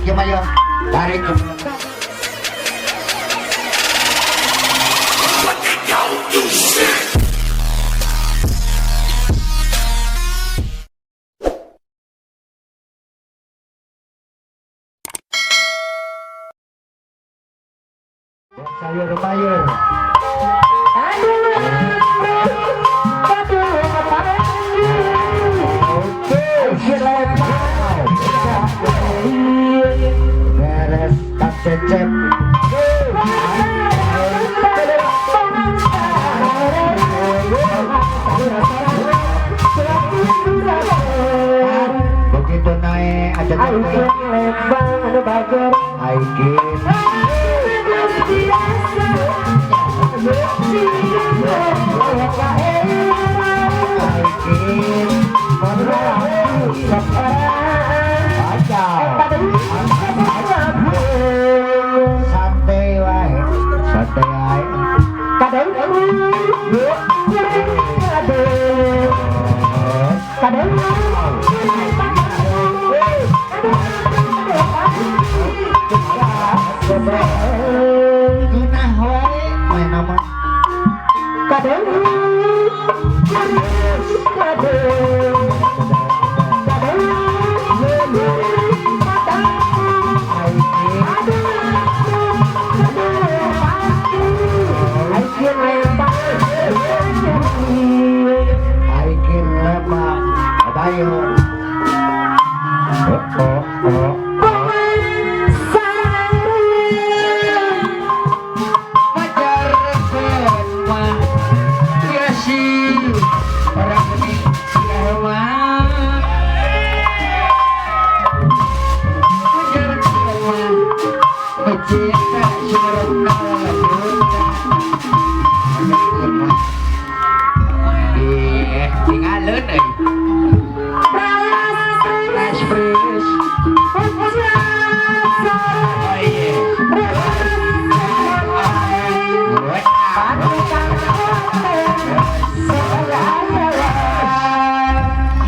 Mayo. Tarik. Sayur mayur. Beres tak cecep. Begitu naik aja aikin. Santai wae, santai wae. Kadang gunah wae main nama. Kadang aikin lemak bayur.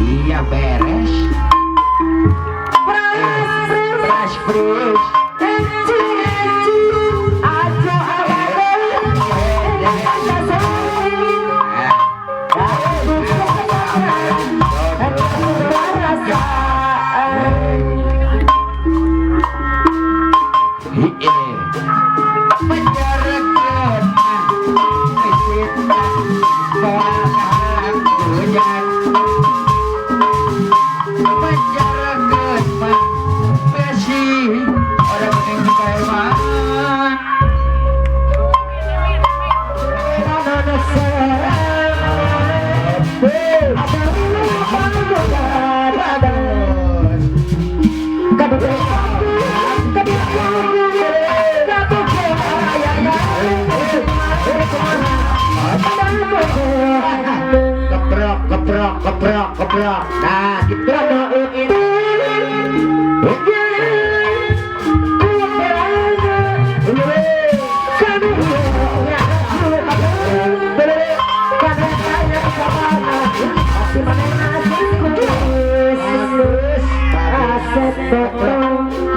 Iya beres. Fresh. Keprok. Nah, gitu ini.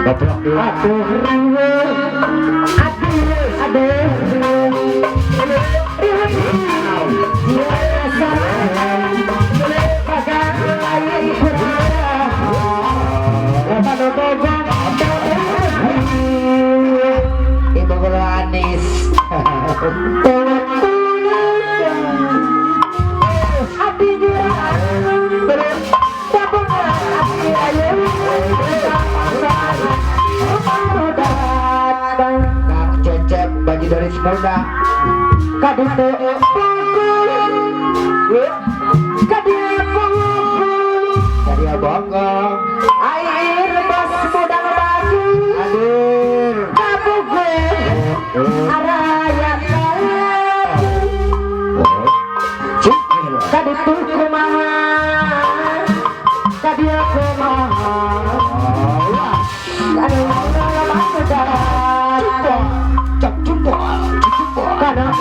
Keprok dulu. Ibu guru Anis. Kang Cecep bagi dari Semurda. Kadito Kadia bongkong. Air bos muda baju. Aduh. Kamu gue araya kadito kumaha. Kadia kumaha. Aduh, jumbo. Kadang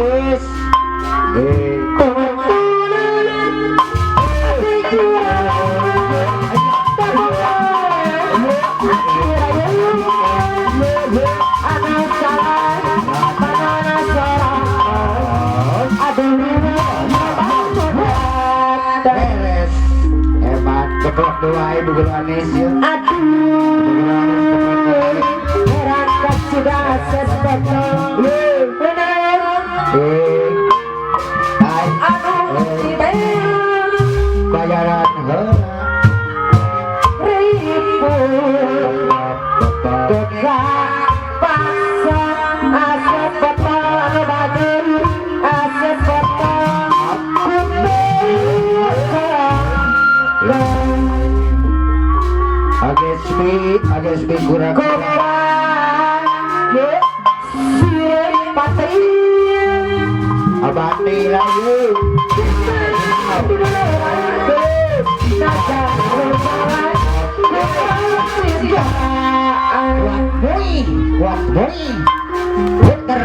Abais beres hebat keplok doa ibu guru Anis ya. Berangkat sudah sesetok Hai bayaran Agesbi kurang abadi lagi kuat boy puter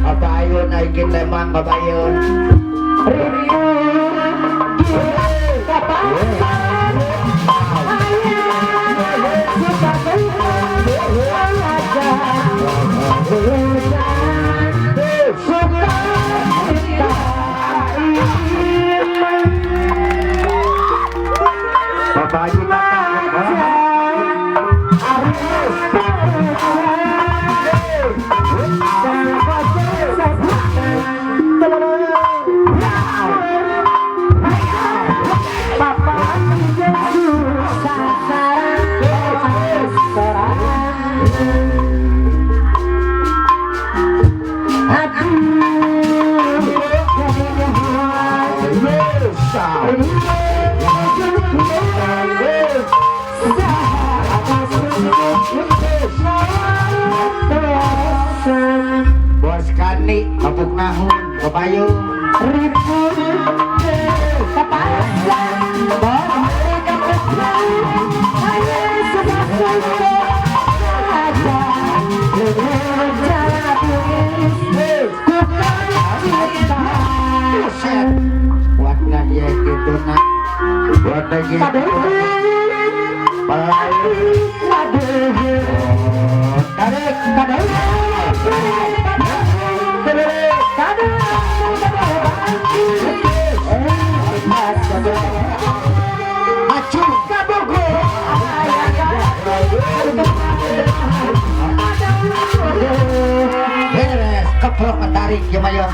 apa ayun naikin lemang babayun Bapak Haji Bos Kani, Kapuk Nahun, Papayun buat aja gitu nak buat aja beres keplok tarik gimana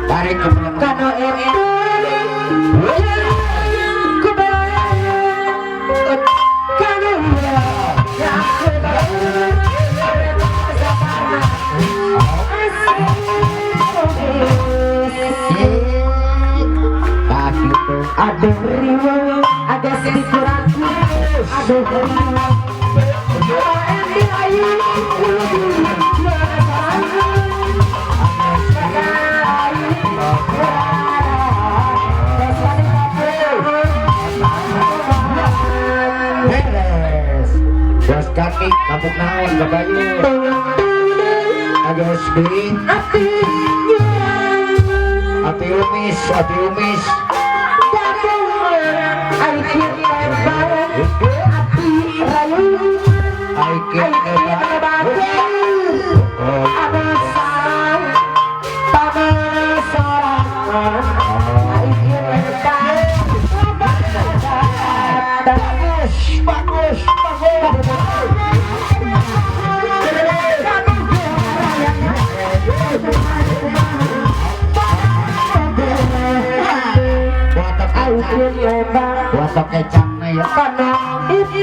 tarik keplok ada riwa ada sedikit ragu ada riwa beres bos kaki Kapuk Nahun Babayun Agesbi api umis bagus buat bikin hebat Foto kecangnya ya karena itu